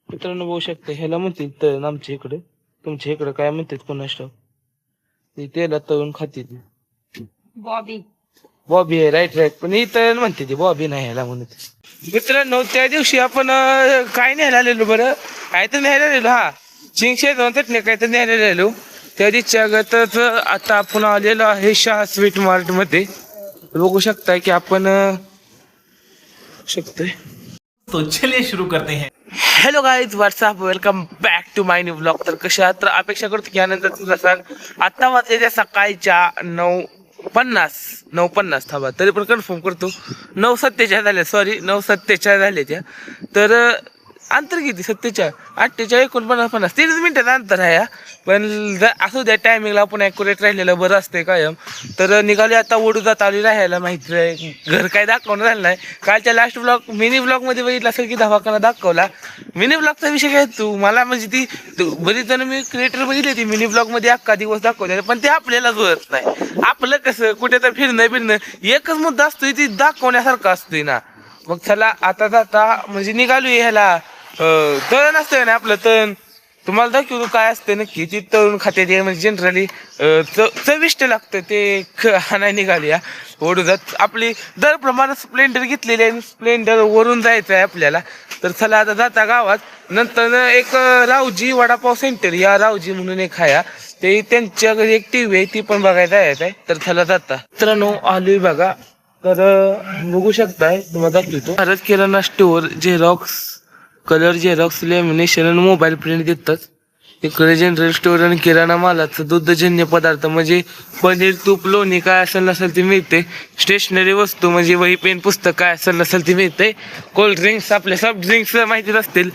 मित्रांनो बघू शकता ह्याला म्हणतात तळण आमच्या इकडे. तुमच्या इकडे काय म्हणतात कोणास ठाऊक. ते त्याला तळून खाते ती बॉबी बॉबी आहे. Right right. पण ही तळण म्हणते ती बॉबी नाही ह्याला म्हणत. मित्रांनो त्या दिवशी आपण काय न्यायला आलेलो बरं. काय तर न्यायला आलेलो. हा चिंगशे चटणी काय तर न्यायला आलेलो. त्या दिवशीच आता आपण आलेलो आहे शाह स्वीट मार्ट मध्ये. बघू शकताय की आपण शकतोय. तो चलिए शुरू करते हैं. Hello guys what's up welcome back to my new blog. तर कशा तर अपेक्षा करतो की यानंतर तुझा सांग. आता वाजलेल्या सकाळच्या 9:50 थांबा तरी पण कन्फर्म करतो. 9:47 झाल्या. सॉरी 9:47 झाले त्या. तर अंतर किती 47 48 49 30 मिनिटाचं अंतर आहे. पण असू द्या टायमिंगला आपण ॲक्युरेट राहिलेलं बरं असते कायम. तर निघाले आता वडूदात आली राहायला. माहिती आहे घर काय दाखवणं झालं नाही. कालच्या लास्ट ब्लॉग मिनी ब्लॉगमध्ये बघितलं असेल की दवाखाना दाखवला. मिनी ब्लॉगचा विषय काय तू मला म्हणजे ती बरीच जण मी क्रिएटर बघितली ती मिनी ब्लॉगमध्ये अख्खा दिवस दाखवले. पण ते आपल्याला जुळत नाही. आपलं कसं कुठे तर फिरणं एकच मुद्दा असतोय ती दाखवण्यासारखं असतोय ना. मग चला आता म्हणजे निघालो ह्याला तळण असतंय ना आपलं तळण. तुम्हाला दाखवतो काय असतं नक्की. ती तळून खाते ते म्हणजे जनरली चविष्ट लागतं ते नाही निघाली. ओढूजात आपली दर प्रमाणात स्प्लेंडर घेतलेली आहे. स्प्लेंडर वरून जायचं आहे आपल्याला. तर चला आता जाता गावात. नंतर एक रावजी वडापाव सेंटर या रावजी म्हणून एक आहे. ते त्यांच्या घरी एक टीव्ही आहे ती पण बघायला जायचं आहे. तर चला जाता. मित्रांनो आलोय बघा. तर बघू शकताय तुम्हाला दाखवतो. Bharat Kirana store xerox colour xerox lamination आणि मोबाईल प्रिंट देतात. इकडे जनरल स्टोअर आणि किराणा मालाचं दुग्धजन्य पदार्थ म्हणजे पनीर तूप लोणी काय असेल नसेल ते मिळते. स्टेशनरी वस्तू म्हणजे वही पेन पुस्तक काय असेल नसेल ते मिळते. कोल्ड्रिंक्स आपले सॉफ्ट ड्रिंक्स माहितीच असतील.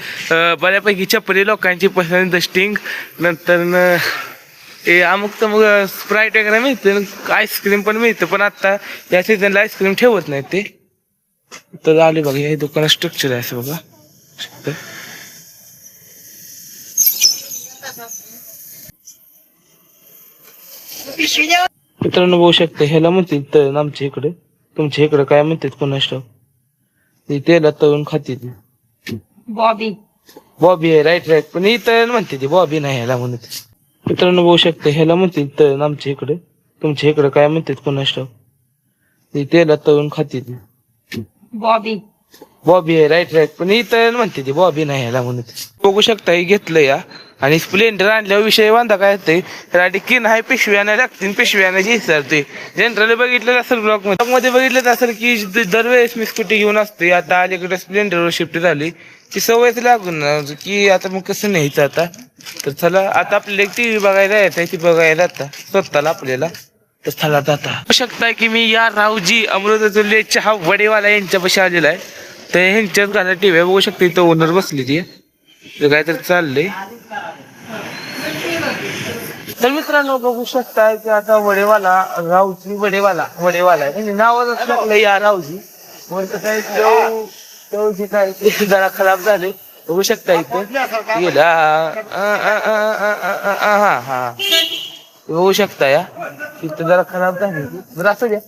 बऱ्यापैकी चपरी लोकांची पसंत स्टिंग. नंतर ते अमुक तर मग स्प्राईट वगैरे मिळते. आईस्क्रीम पण मिळतं. पण आता या सीझनला आईस्क्रीम ठेवत नाही ते. तर आले बघा हे दुकान स्ट्रक्चर आहे असं बघा. मित्रांनो बघू शकता ह्याला म्हणतात तळण आमच्या इकडे. तुमच्या इकडे काय म्हणतात कोणास ठाऊक. ते त्याला तळून खाते ती बॉबी बॉबी आहे. Right right. पण ही तळण म्हणते ती बॉबी नाही ह्याला म्हणत. मित्रांनो बघू शकता ह्याला म्हणतात तळण आमच्या इकडे. तुमच्या इकडे काय म्हणतात कोणास ठाऊक. ते त्याला तळून खाते ती बॉबी बॉबी आहे. Right right. पण ही तळण म्हणते ती बॉबी नाही ह्याला म्हणत. बघू शकता हे घेतलं या. आणि स्प्लेंडर आणल्यावर विषय बांधा काय येते. राठी किन हाय पिशव्यानं लागतील पिशव्यानं जी विचारते. जनरली बघितलं असेल ब्लॉगमध्ये बघितलं असेल की दरवेळेस मी स्कूटी घेऊन असते. आता अलीकडे स्प्लेंडरवर शिफ्ट झाली. ती सवयच लागून ना की आता मग कसं न्यायचं आता. तर चला आता आपल्याला एक टीव्ही बघायला येत ती बघायला आता स्वतःला आपल्याला. तर चला आता बघू शकताय की मी या रावजी अमृततुल्य चहा वडेवाला यांच्यापाशी आलेला आहे. तर ह्यांच्याच घरात टीव्ही बघू शकते. इथं ओनर बसली ती काय तर चाललंय. तर मित्रांनो बघू शकताय की आता वडेवाला रावजी वडेवाला आहे म्हणजे नावच टाकलं या रावजी. म्हणतं काय काय जरा खराब झाले. बघू शकता इथे गेला हा बघू शकता या इथं जरा खराब झाली. जरा असं द्या.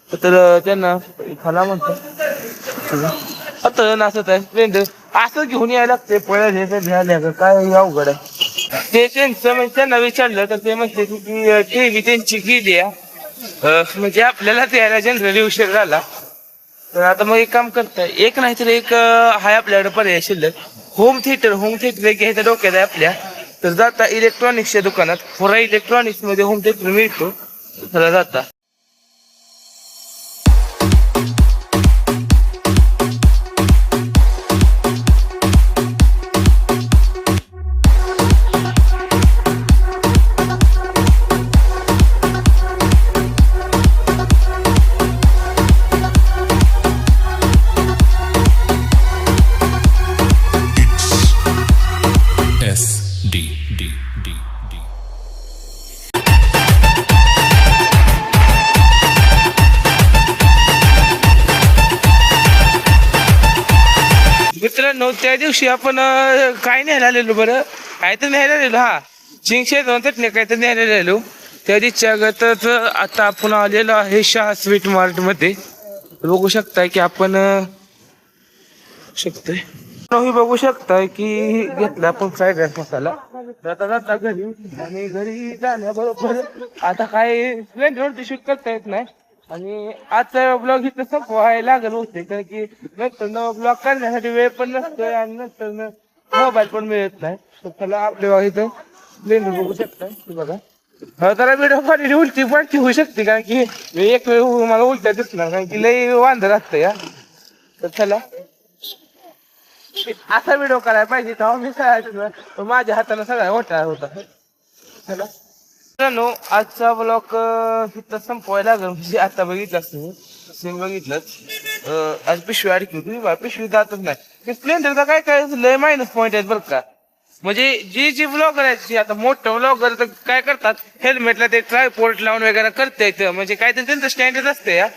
तर त्यांना खाला म्हणतो आता नाचत आहे स्प्लेंडर असं घेऊन यायला लागते. पळ्या काय अवघड आहे. ते त्यांचं म्हणजे त्यांना विचारलं तर ते म्हणते की टीव्ही त्यांची गेली आहे म्हणजे आपल्याला यायला जनरली उशीर झाला. तर आता मग एक काम करताय एक नाही तर एक हाय आपल्याकडे पर्याय शिल्लक. होम थिएटर एक घ्यायचं डोक्यात आहे आपल्या. तर जाता इलेक्ट्रॉनिक्सच्या दुकानात फोरा इलेक्ट्रॉनिक्स मध्ये होम थिएटर मिळतो. तर जाता मित्रांनो त्या दिवशी आपण काय न्यायला आलेलो बरं. काय तर न्यायला आलेलो. हा चिंगशे चटणी काय तर न्यायला आलेलो. त्या दिवशीच आता आपण आलेलो आहे शाह स्वीट मार्ट मध्ये. बघू शकताय की आपण शकतोय तुम्ही बघू शकताय की घेतला आपण फ्राईड राईस मसाला. जाता जाता घरी आणि घरी जाण्याबरोबर आता काय स्प्लेंडरवरती शूट करता येत नाही आणि आजचा ब्लॉग इथं संपवायला लागल होते कारण की नंतर ब्लॉग करण्यासाठी वेळ पण नसतोय आणि नंतर मोबाईल पण मिळत नाही. तर चला आपल्या इथं स्प्लेंडर बघू शकताय की बघा. जरा व्हिडिओ क्वालिटी उलटी पण होऊ शकते कारण की एक वेळ मला उलट्या दिसणार कारण की लई वांदर असतं या. तर चला असा व्हिडिओ करायला पाहिजे तेव्हा मी सगळ्या माझ्या हाताने सगळा मोठा होता. चला मित्रांनो आजचा ब्लॉग इथं संपवायला लागलं म्हणजे आता बघितलंच तुम्ही सीन बघितलंच. आज पिशवी अडकी तुम्ही पिशवी जातच नाही. स्प्लेंडरचा काय काय लय मायनस पॉईंट आहेत बरं का. म्हणजे जी ब्लॉगर आहेत आता मोठं ब्लॉगर तर काय करतात हेल्मेटला ते ट्रायपोर्ट लावून वगैरे करते म्हणजे काय त्यांचं स्टँडर्ड असते या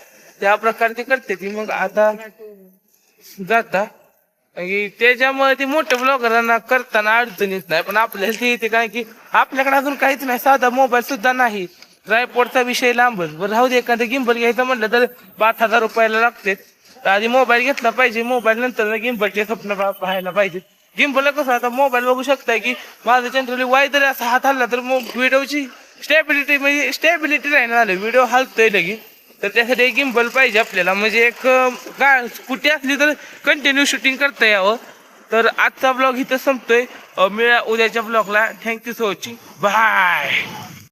त्या प्रकारे ते करते ती. मग आता जाता त्याच्यामुळे ती मोठ्या ब्लॉगरांना करताना अडचण येत नाही पण आपल्याला ते येते काय की आपल्याकडे अजून काहीच नाही साधा मोबाईल सुद्धा नाही. ट्रायपॉडचा विषय लांबच बरं राहू दे. एखादं गिंबल घ्यायचं म्हटलं तर 5,000 रुपयाला लागते. तर आधी मोबाईल घेतला पाहिजे. मोबाईल नंतर गिंबलचे स्वप्न पाहायला पाहिजे. गिंबल कसं आता मोबाईल बघू शकताय की माझं जनरली वाय जरी असा हात हल्ला तर मग व्हिडिओची स्टेबिलिटी म्हणजे स्टेबिलिटी राहणार झालं व्हिडिओ हलतोय लगेच. तर त्यासाठी एक गिंबल पाहिजे आपल्याला म्हणजे एक स्कूटी असली तर कंटिन्यू शूटिंग करता यावं. तर आजचा ब्लॉग इथं संपतोय. मिळा उद्याच्या ब्लॉगला. Thank you so much. बाय.